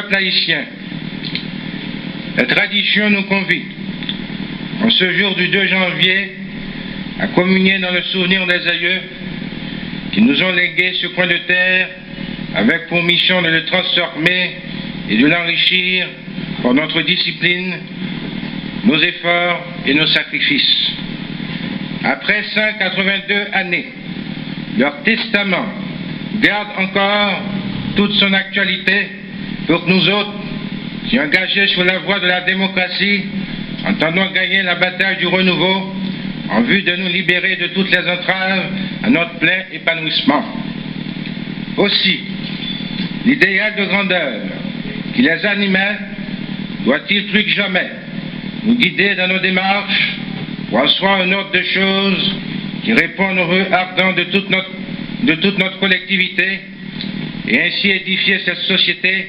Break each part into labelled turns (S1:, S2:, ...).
S1: peuple haïtien, la tradition nous convie, en ce jour du 2 janvier, à communier dans le souvenir des aïeux qui nous ont légué ce coin de terre avec pour mission de le transformer et de l'enrichir par notre discipline, nos efforts et nos sacrifices. Après 182 années, leur testament garde encore toute son actualité pour que nous autres, qui engagés sur la voie de la démocratie, entendons gagner la bataille du renouveau en vue de nous libérer de toutes les entraves à notre plein épanouissement. Aussi, l'idéal de grandeur qui les animait doit-il plus que jamais nous guider dans nos démarches pour asseoir un ordre de choses qui répond aux vœux ardents de toute notre collectivité et ainsi édifier cette société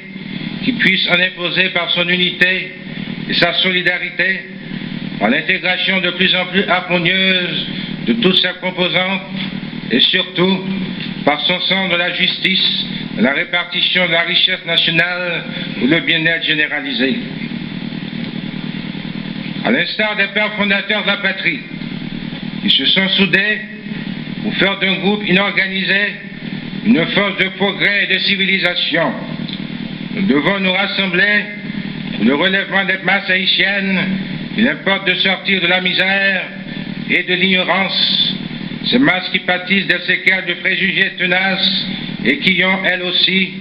S1: qui puisse en imposer par son unité et sa solidarité, par l'intégration de plus en plus harmonieuse de toutes ses composantes et surtout par son sens de la justice, de la répartition de la richesse nationale ou le bien-être généralisé. À l'instar des pères fondateurs de la patrie, qui se sont soudés pour faire d'un groupe inorganisé une force de progrès et de civilisation, nous devons nous rassembler pour le relèvement des masses haïtiennes. Il importe de sortir de la misère et de l'ignorance, ces masses qui pâtissent des séquelles de préjugés tenaces et qui ont, elles aussi,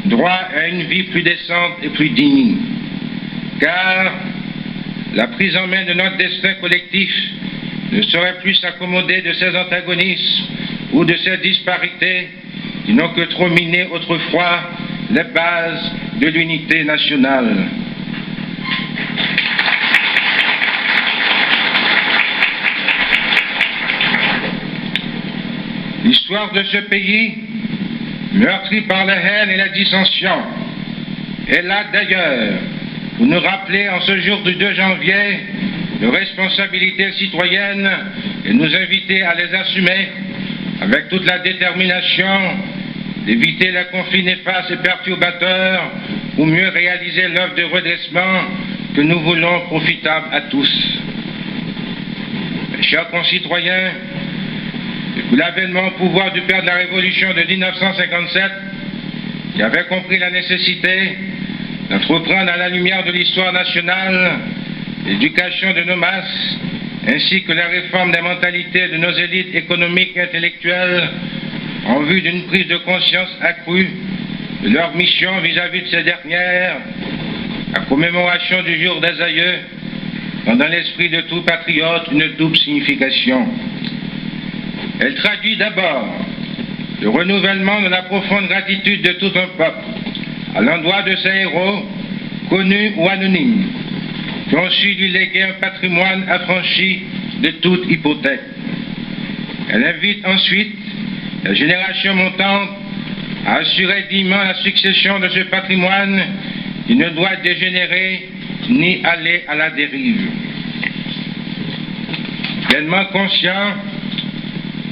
S1: droit à une vie plus décente et plus digne. Car la prise en main de notre destin collectif ne saurait plus s'accommoder de ces antagonismes ou de ces disparités qui n'ont que trop miné autrefois les bases de l'unité nationale. L'histoire de ce pays, meurtri par la haine et la dissension, est là d'ailleurs pour nous rappeler en ce jour du 2 janvier de responsabilités citoyennes et nous inviter à les assumer avec toute la détermination d'éviter les conflits néfastes et perturbateurs pour mieux réaliser l'œuvre de redressement que nous voulons profitable à tous. Mes chers concitoyens, depuis l'avènement au pouvoir du père de la Révolution de 1957, qui avait compris la nécessité d'entreprendre à la lumière de l'histoire nationale l'éducation de nos masses, ainsi que la réforme des mentalités de nos élites économiques et intellectuelles, en vue d'une prise de conscience accrue de leur mission vis-à-vis de ces dernières, la commémoration du jour des aïeux, dans l'esprit de tout patriote une double signification. Elle traduit d'abord le renouvellement de la profonde gratitude de tout un peuple à l'endroit de ses héros, connus ou anonymes, qui ont su lui léguer un patrimoine affranchi de toute hypothèque. Elle invite ensuite la génération montante à assurer dignement la succession de ce patrimoine qui ne doit dégénérer ni aller à la dérive. Pleinement conscient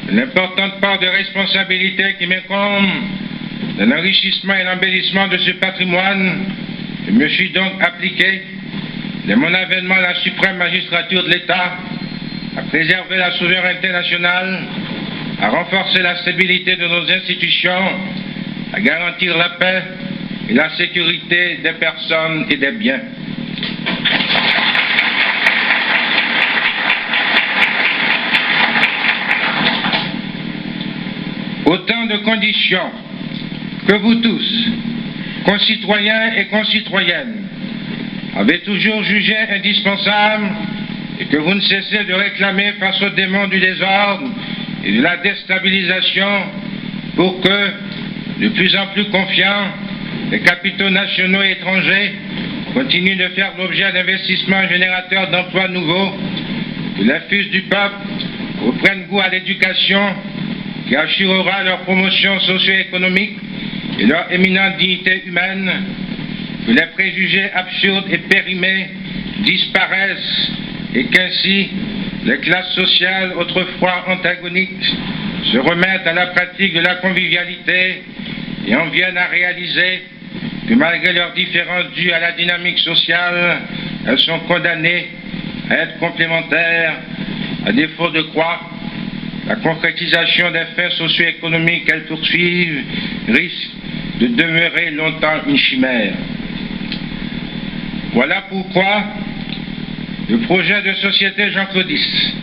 S1: de l'importante part de responsabilité qui m'incombe dans l'enrichissement et l'embellissement de ce patrimoine, je me suis donc appliqué, dès mon avènement à la suprême magistrature de l'État, à préserver la souveraineté nationale, à renforcer la stabilité de nos institutions, à garantir la paix et la sécurité des personnes et des biens. Autant de conditions que vous tous, concitoyens et concitoyennes, avez toujours jugé indispensables et que vous ne cessez de réclamer face aux démons du désordre et de la déstabilisation pour que, de plus en plus confiants, les capitaux nationaux et étrangers continuent de faire l'objet d'investissements générateurs d'emplois nouveaux, que les fils du peuple reprennent goût à l'éducation qui assurera leur promotion socio-économique et leur éminente dignité humaine, que les préjugés absurdes et périmés disparaissent et qu'ainsi les classes sociales autrefois antagoniques se remettent à la pratique de la convivialité et en viennent à réaliser que malgré leurs différences dues à la dynamique sociale, elles sont condamnées à être complémentaires, à défaut de quoi la concrétisation des fins socio-économiques qu'elles poursuivent risque de demeurer longtemps une chimère. Voilà pourquoi le projet de société jean-claudiste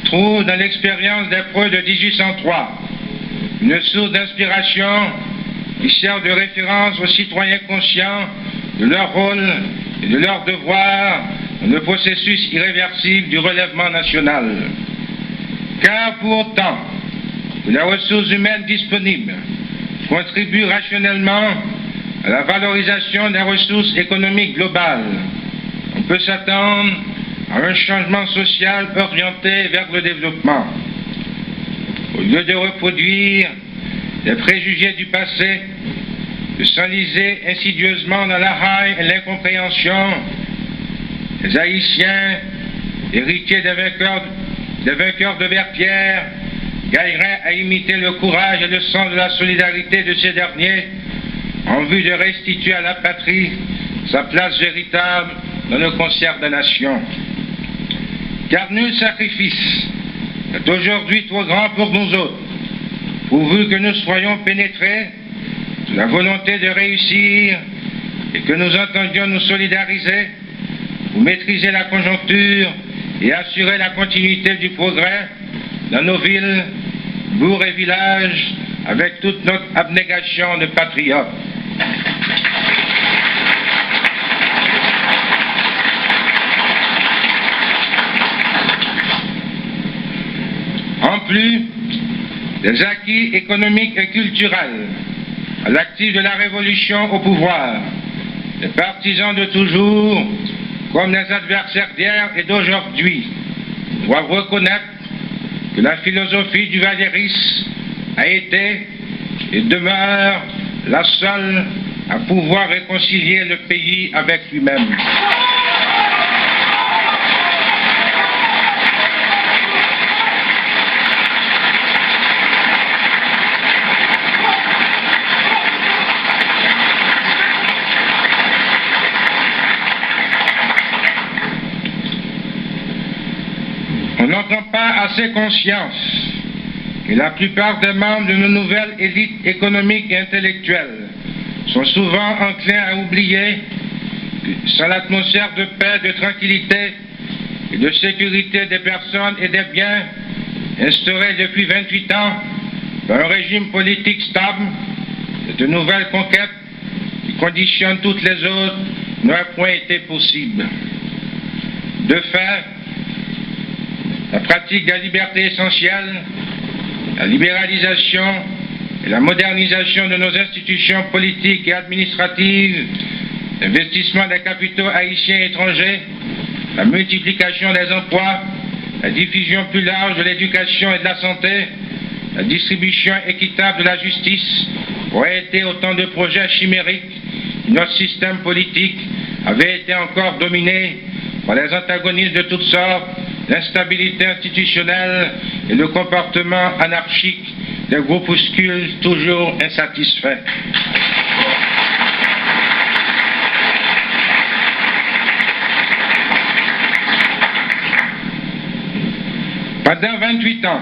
S1: trouve dans l'expérience des preux de 1803 une source d'inspiration qui sert de référence aux citoyens conscients de leur rôle et de leur devoir dans le processus irréversible du relèvement national. Car pour autant que les ressources humaines disponibles contribuent rationnellement à la valorisation des ressources économiques globales, on peut s'attendre à un changement social orienté vers le développement. Au lieu de reproduire les préjugés du passé, de s'enliser insidieusement dans la haine et l'incompréhension, les Haïtiens, héritiers des vainqueurs de Verpierre, gagneraient à imiter le courage et le sens de la solidarité de ces derniers en vue de restituer à la patrie sa place véritable dans le concert des nations. Car nul sacrifice n'est aujourd'hui trop grand pour nous autres, pourvu que nous soyons pénétrés de la volonté de réussir et que nous entendions nous solidariser pour maîtriser la conjoncture et assurer la continuité du progrès dans nos villes, bourgs et villages avec toute notre abnégation de patriotes. En plus des acquis économiques et culturels, à l'actif de la révolution au pouvoir, les partisans de toujours, comme les adversaires d'hier et d'aujourd'hui, doivent reconnaître que la philosophie du vallérisme a été et demeure la seule à pouvoir réconcilier le pays avec lui-même. On n'entend pas assez conscience que la plupart des membres de nos nouvelles élites économiques et intellectuelles sont souvent enclins à oublier que sans l'atmosphère de paix, de tranquillité et de sécurité des personnes et des biens instaurée depuis 28 ans par un régime politique stable, cette nouvelle conquête qui conditionne toutes les autres n'aurait point été possible. De fait, la pratique de la liberté essentielle, la libéralisation et la modernisation de nos institutions politiques et administratives, l'investissement des capitaux haïtiens et étrangers, la multiplication des emplois, la diffusion plus large de l'éducation et de la santé, la distribution équitable de la justice auraient été autant de projets chimériques et notre système politique avait été encore dominé par les antagonismes de toutes sortes, l'instabilité institutionnelle et le comportement anarchique des groupuscules toujours insatisfaits. Pendant 28 ans,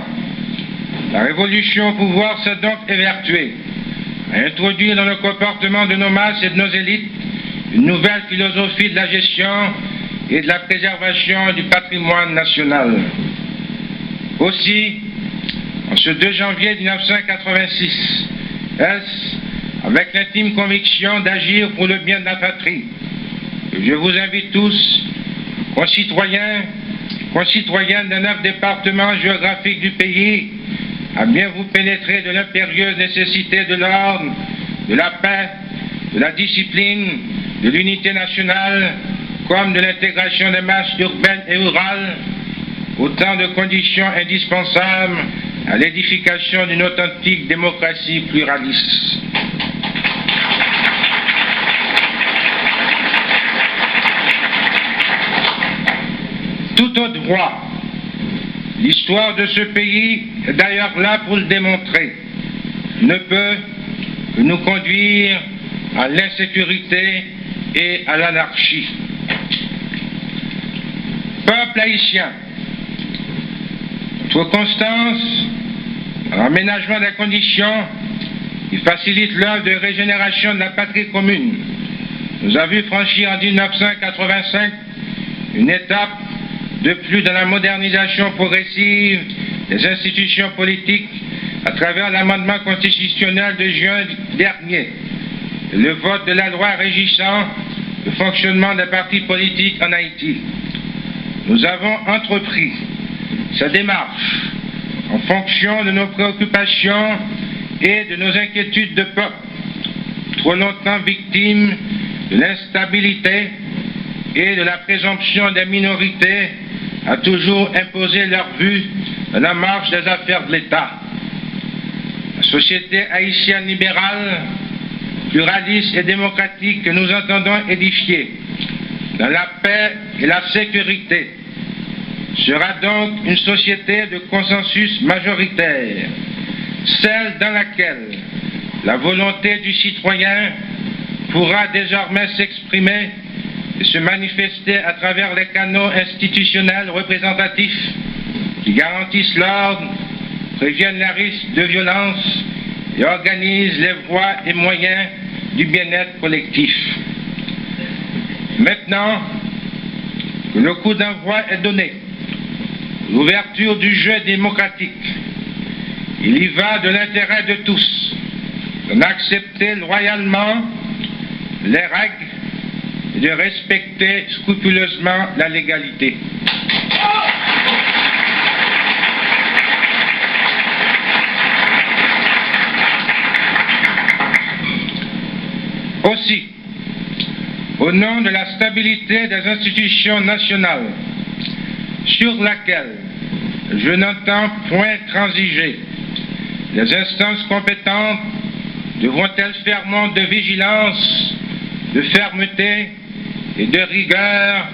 S1: la révolution au pouvoir s'est donc évertuée à introduire dans le comportement de nos masses et de nos élites une nouvelle philosophie de la gestion et de la préservation du patrimoine national. Aussi, en ce 2 janvier 1986, est-ce avec l'intime conviction d'agir pour le bien de la patrie que je vous invite tous, concitoyens des 9 départements géographiques du pays, à bien vous pénétrer de l'impérieuse nécessité de l'ordre, de la paix, de la discipline, de l'unité nationale, comme de l'intégration des masses urbaines et rurales, autant de conditions indispensables à l'édification d'une authentique démocratie pluraliste. Tout autre voie, l'histoire de ce pays est d'ailleurs là pour le démontrer, ne peut que nous conduire à l'insécurité et à l'anarchie. Peuple haïtien, notre constance dans l'aménagement des conditions qui facilitent l'œuvre de régénération de la patrie commune nous a vu franchir en 1985 une étape de plus dans la modernisation progressive des institutions politiques à travers l'amendement constitutionnel de juin dernier et le vote de la loi régissant le fonctionnement des partis politiques en Haïti. Nous avons entrepris cette démarche en fonction de nos préoccupations et de nos inquiétudes de peuple, trop longtemps victimes de l'instabilité et de la présomption des minorités à toujours imposer leur vue dans la marche des affaires de l'État. La société haïtienne libérale, pluraliste et démocratique que nous entendons édifier dans la paix et la sécurité sera donc une société de consensus majoritaire, celle dans laquelle la volonté du citoyen pourra désormais s'exprimer et se manifester à travers les canaux institutionnels représentatifs qui garantissent l'ordre, préviennent les risques de violence et organisent les voies et moyens du bien-être collectif. Maintenant que le coup d'envoi est donné, l'ouverture du jeu démocratique, il y va de l'intérêt de tous d'en accepter loyalement les règles et de respecter scrupuleusement la légalité. Aussi, au nom de la stabilité des institutions nationales, sur laquelle je n'entends point transiger, les instances compétentes devront-elles faire montre de vigilance, de fermeté et de rigueur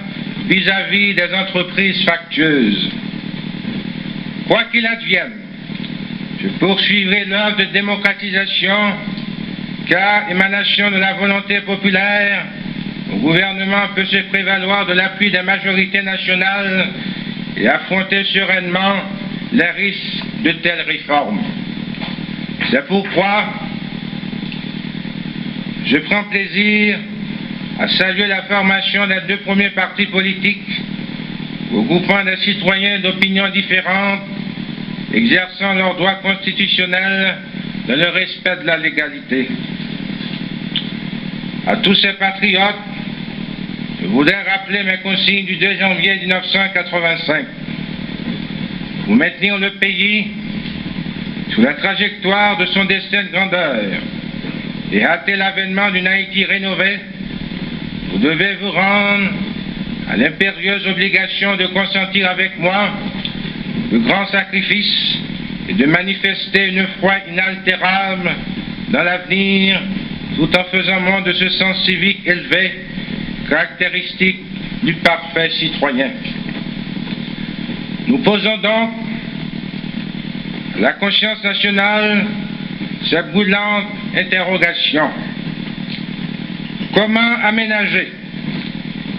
S1: vis-à-vis des entreprises factueuses. Quoi qu'il advienne, je poursuivrai l'œuvre de démocratisation car, émanation de la volonté populaire, le gouvernement peut se prévaloir de l'appui des majorités nationales et affronter sereinement les risques de telles réformes. C'est pourquoi je prends plaisir à saluer la formation des deux premiers partis politiques, regroupant des citoyens d'opinions différentes, exerçant leurs droits constitutionnels dans le respect de la légalité. À tous ces patriotes, je voudrais rappeler mes consignes du 2 janvier 1985. Pour maintenir le pays sur la trajectoire de son destin de grandeur et hâter l'avènement d'une Haïti rénovée, vous devez vous rendre à l'impérieuse obligation de consentir avec moi de grands sacrifices et de manifester une foi inaltérable dans l'avenir, tout en faisant montre de ce sens civique élevé, caractéristique du parfait citoyen. Nous posons donc à la conscience nationale cette brûlante interrogation. Comment aménager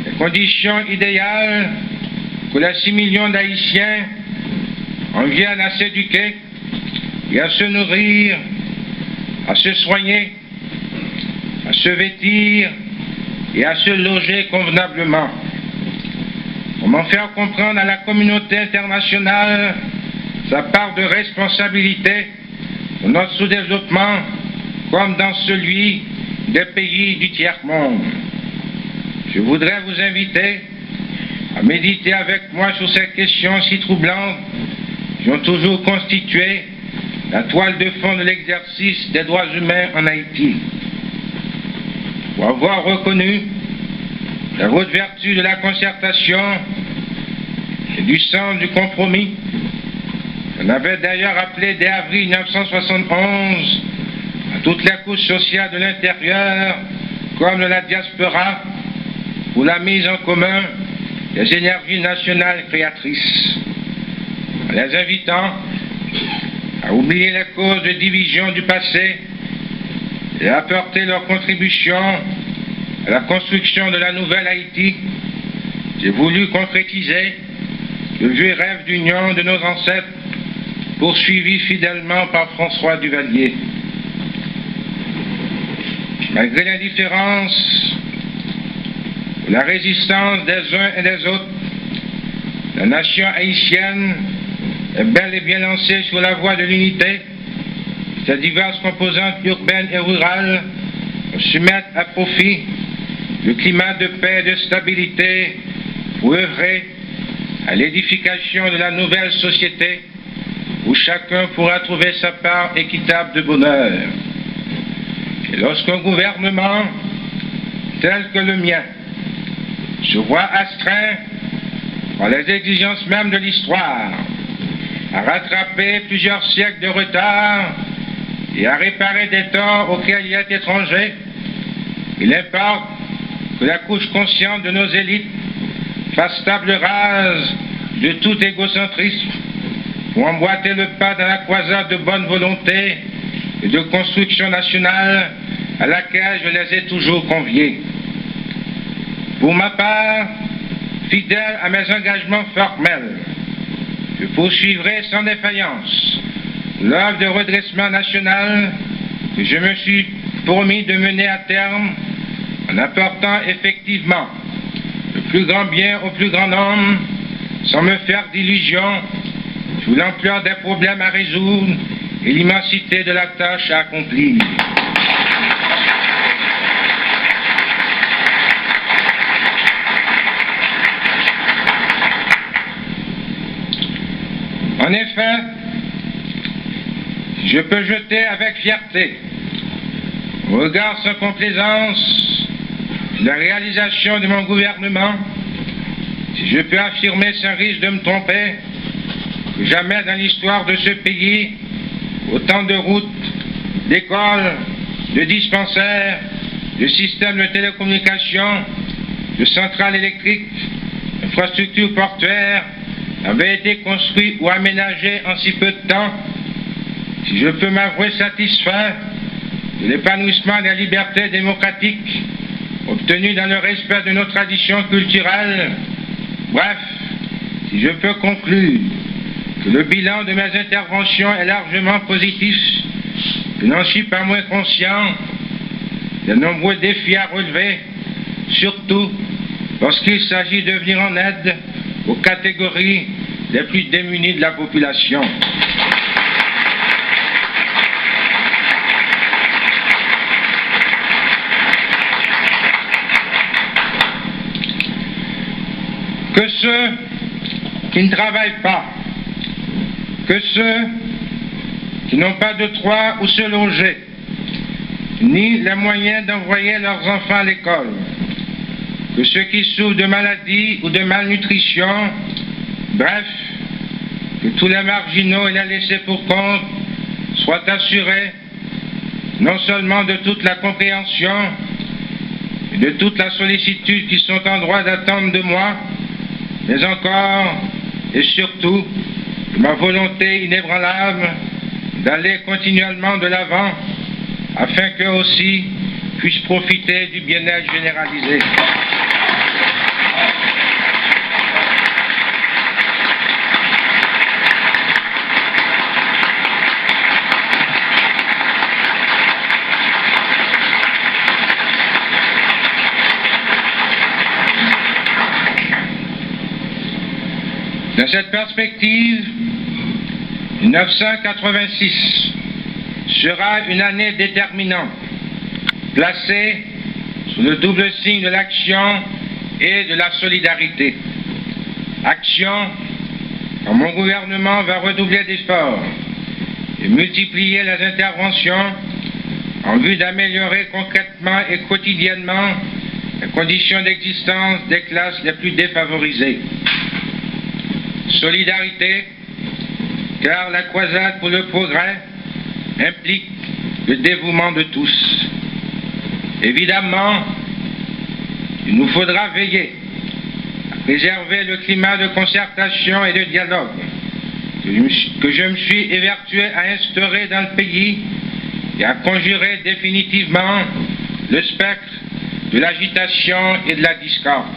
S1: les conditions idéales que les 6 millions d'Haïtiens en viennent à s'éduquer et à se nourrir, à se soigner, à se vêtir et à se loger convenablement? Comment faire comprendre à la communauté internationale sa part de responsabilité dans notre sous-développement comme dans celui des pays du tiers-monde? Je voudrais vous inviter à méditer avec moi sur ces questions si troublantes qui ont toujours constitué la toile de fond de l'exercice des droits humains en Haïti. Pour avoir reconnu la haute vertu de la concertation et du sens du compromis, on avait d'ailleurs appelé dès avril 1971 à toutes les couches sociales de l'intérieur comme de la diaspora pour la mise en commun des énergies nationales créatrices, en les invitant à oublier les causes de division du passé et apporter leur contribution à la construction de la nouvelle Haïti, j'ai voulu concrétiser le vieux rêve d'union de nos ancêtres, poursuivi fidèlement par François Duvalier. Malgré l'indifférence ou la résistance des uns et des autres, la nation haïtienne est bel et bien lancée sur la voie de l'unité. Ses diverses composantes urbaines et rurales se mettent à profit le climat de paix et de stabilité pour œuvrer à l'édification de la nouvelle société où chacun pourra trouver sa part équitable de bonheur. Et lorsqu'un gouvernement tel que le mien se voit astreint par les exigences mêmes de l'histoire à rattraper plusieurs siècles de retard et à réparer des torts auxquels il est étranger, il importe que la couche consciente de nos élites fasse table rase de tout égocentrisme pour emboîter le pas dans la croisade de bonne volonté et de construction nationale à laquelle je les ai toujours conviés. Pour ma part, fidèle à mes engagements formels, je poursuivrai sans défaillance l'œuvre de redressement national que je me suis promis de mener à terme en apportant effectivement le plus grand bien au plus grand nombre, sans me faire d'illusions sur l'ampleur des problèmes à résoudre et l'immensité de la tâche à accomplir. En effet, je peux jeter avec fierté, au regard sans complaisance, la réalisation de mon gouvernement, si je peux affirmer sans risque de me tromper, que jamais dans l'histoire de ce pays, autant de routes, d'écoles, de dispensaires, de systèmes de télécommunications, de centrales électriques, d'infrastructures portuaires avaient été construits ou aménagés en si peu de temps, si je peux m'avouer satisfait de l'épanouissement des libertés démocratiques obtenues dans le respect de nos traditions culturelles, bref, si je peux conclure que le bilan de mes interventions est largement positif, je n'en suis pas moins conscient des nombreux défis à relever, surtout lorsqu'il s'agit de venir en aide aux catégories les plus démunies de la population. Que ceux qui ne travaillent pas, que ceux qui n'ont pas de toit où se loger, ni les moyens d'envoyer leurs enfants à l'école, que ceux qui souffrent de maladies ou de malnutrition, bref, que tous les marginaux et les laissés pour compte soient assurés non seulement de toute la compréhension et de toute la sollicitude qu'ils sont en droit d'attendre de moi, mais encore et surtout de ma volonté inébranlable d'aller continuellement de l'avant afin qu'eux aussi puissent profiter du bien-être généralisé. Dans cette perspective, 1986 sera une année déterminante, placée sous le double signe de l'action et de la solidarité. Action, quand mon gouvernement va redoubler d'efforts et multiplier les interventions en vue d'améliorer concrètement et quotidiennement les conditions d'existence des classes les plus défavorisées. Solidarité, car la croisade pour le progrès implique le dévouement de tous. Évidemment, il nous faudra veiller à préserver le climat de concertation et de dialogue que je me suis évertué à instaurer dans le pays et à conjurer définitivement le spectre de l'agitation et de la discorde.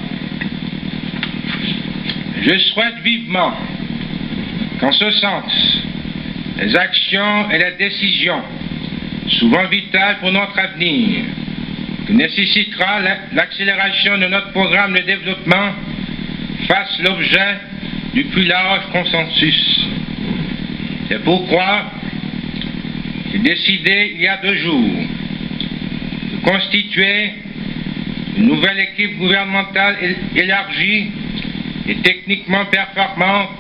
S1: Je souhaite vivement qu'en ce sens, les actions et les décisions, souvent vitales pour notre avenir, que nécessitera l'accélération de notre programme de développement, fassent l'objet du plus large consensus. C'est pourquoi j'ai décidé il y a 2 jours de constituer une nouvelle équipe gouvernementale élargie et techniquement performante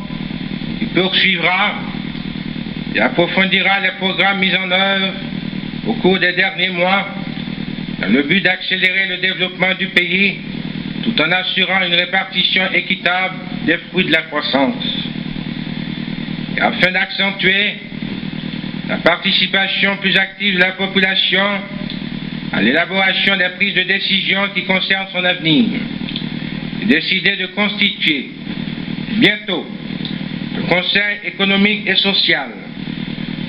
S1: qui poursuivra et approfondira les programmes mis en œuvre au cours des derniers mois dans le but d'accélérer le développement du pays tout en assurant une répartition équitable des fruits de la croissance. Et afin d'accentuer la participation plus active de la population à l'élaboration des prises de décision qui concernent son avenir, j'ai décidé de constituer bientôt le Conseil économique et social,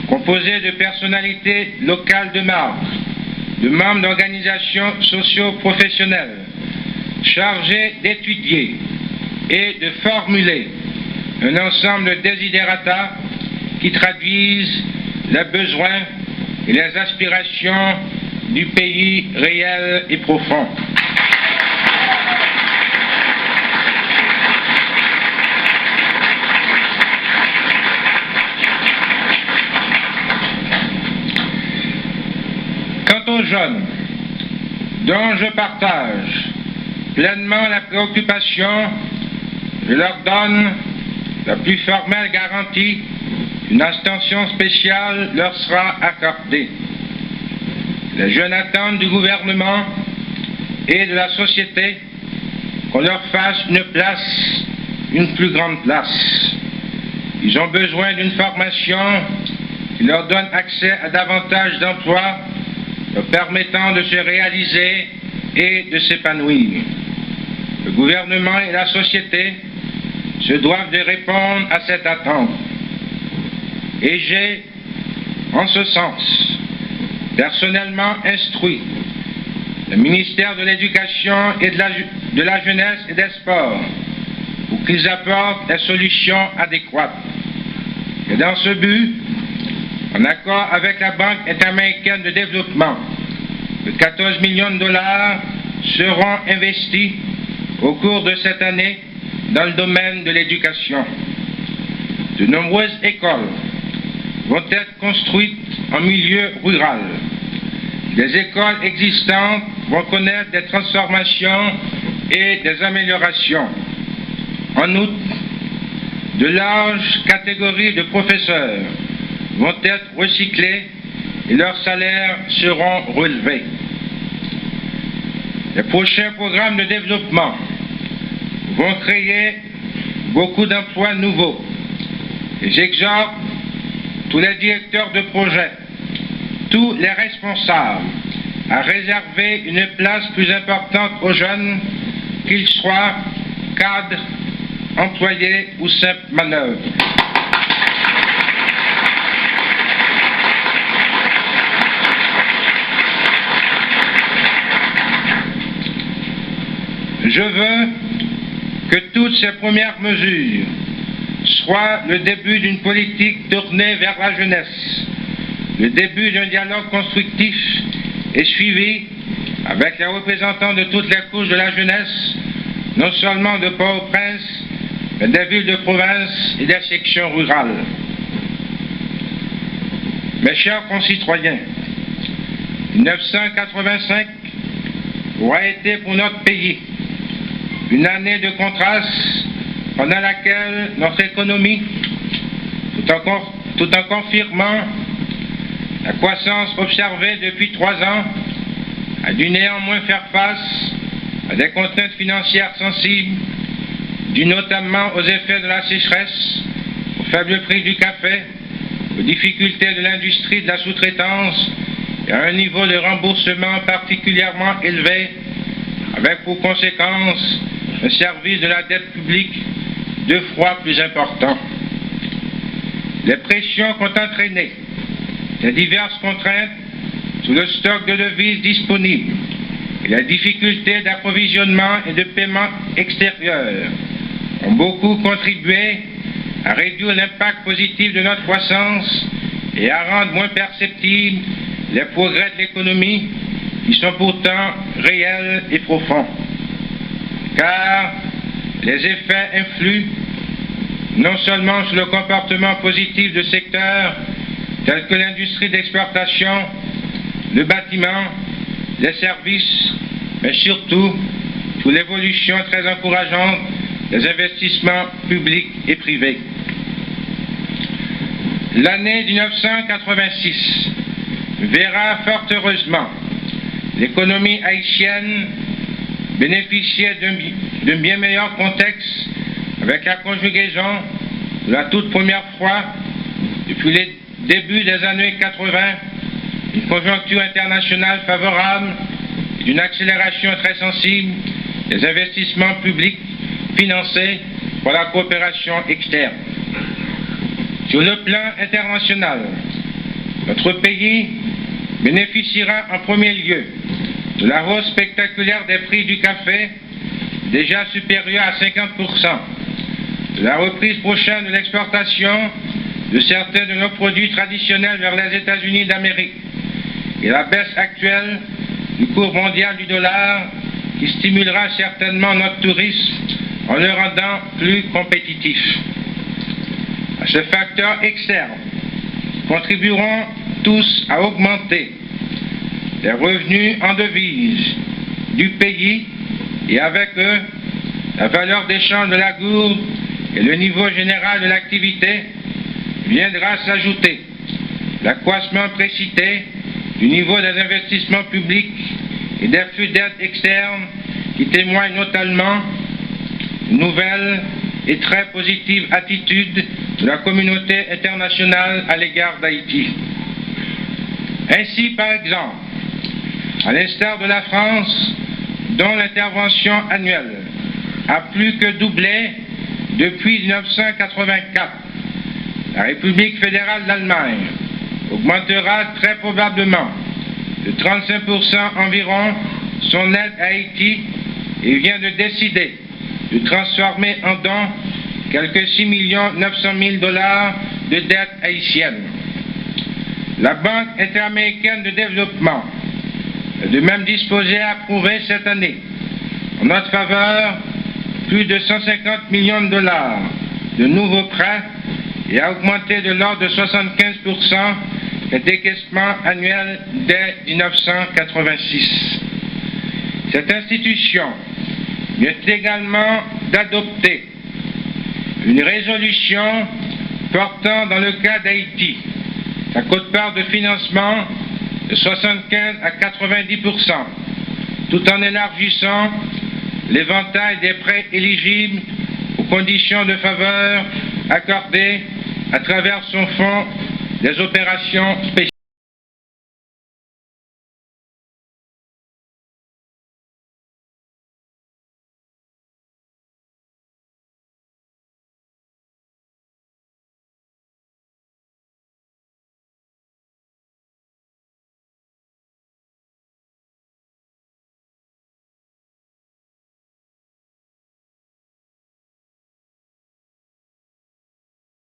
S1: composé de personnalités locales de marque, de membres d'organisations socio-professionnelles, chargés d'étudier et de formuler un ensemble de desiderata qui traduisent les besoins et les aspirations du pays réel et profond. Quant aux jeunes, dont je partage pleinement la préoccupation, je leur donne la plus formelle garantie qu'une attention spéciale leur sera accordée. Les jeunes attendent du gouvernement et de la société qu'on leur fasse une place, une plus grande place. Ils ont besoin d'une formation qui leur donne accès à davantage d'emplois, leur permettant de se réaliser et de s'épanouir. Le gouvernement et la société se doivent de répondre à cette attente. Et j'ai, en ce sens, personnellement instruit le ministère de l'Éducation et de la Jeunesse et des Sports pour qu'ils apportent des solutions adéquates. Et dans ce but, en accord avec la Banque interaméricaine de développement, de 14 millions de dollars seront investis au cours de cette année dans le domaine de l'éducation. De nombreuses écoles vont être construites en milieu rural. Les écoles existantes vont connaître des transformations et des améliorations. En outre, de larges catégories de professeurs vont être recyclés et leurs salaires seront relevés. Les prochains programmes de développement vont créer beaucoup d'emplois nouveaux. Et j'exhorte tous les directeurs de projet, tous les responsables, à réserver une place plus importante aux jeunes, qu'ils soient cadres, employés ou simples manœuvres. Je veux que toutes ces premières mesures soient le début d'une politique tournée vers la jeunesse, le début d'un dialogue constructif et suivi avec les représentants de toutes les couches de la jeunesse, non seulement de Port-au-Prince, mais des villes de province et des sections rurales. Mes chers concitoyens, 1985 aura été pour notre pays une année de contraste pendant laquelle notre économie, tout en confirmant la croissance observée depuis 3 ans, a dû néanmoins faire face à des contraintes financières sensibles, dues notamment aux effets de la sécheresse, au faible prix du café, aux difficultés de l'industrie de la sous-traitance et à un niveau de remboursement particulièrement élevé, avec pour conséquence un service de la dette publique 2 fois plus important. Les pressions qu'ont entraîné ces diverses contraintes tout le stock de devises disponible et la difficulté d'approvisionnement et de paiement extérieur ont beaucoup contribué à réduire l'impact positif de notre croissance et à rendre moins perceptibles les progrès de l'économie qui sont pourtant réels et profonds. Car les effets influent non seulement sur le comportement positif de secteurs tels que l'industrie d'exportation, le bâtiment, les services, mais surtout sur l'évolution très encourageante des investissements publics et privés. L'année 1986 verra fort heureusement l'économie haïtienne bénéficier d'un bien meilleur contexte avec la conjugaison pour la toute première fois depuis les débuts des années 80 une conjoncture internationale favorable et d'une accélération très sensible des investissements publics financés par la coopération externe. Sur le plan international, notre pays bénéficiera en premier lieu de la hausse spectaculaire des prix du café, déjà supérieure à 50%, de la reprise prochaine de l'exportation de certains de nos produits traditionnels vers les États-Unis d'Amérique et la baisse actuelle du cours mondial du dollar qui stimulera certainement notre tourisme en le rendant plus compétitif. À ce facteur externe contribueront tous à augmenter les revenus en devises du pays et avec eux la valeur d'échange de la gourde et le niveau général de l'activité viendra s'ajouter l'accroissement précité du niveau des investissements publics et des flux d'aide externes qui témoignent notamment d'une nouvelle et très positive attitude de la communauté internationale à l'égard d'Haïti. Ainsi, par exemple, à l'instar de la France, dont l'intervention annuelle a plus que doublé depuis 1984, la République fédérale d'Allemagne augmentera très probablement de 35% environ son aide à Haïti et vient de décider de transformer en dons quelques 6 900 000 $ de dette haïtienne. La Banque interaméricaine de développement est de même disposée à approuver cette année, en notre faveur, plus de 150 millions de dollars de nouveaux prêts et à augmenter de l'ordre de 75% les décaissements annuels dès 1986. Cette institution vient également d'adopter une résolution portant dans le cas d'Haïti sa quote-part de financement de 75 à 90%, tout en élargissant l'éventail des prêts éligibles aux conditions de faveur accordées à travers son fonds des opérations spéciales.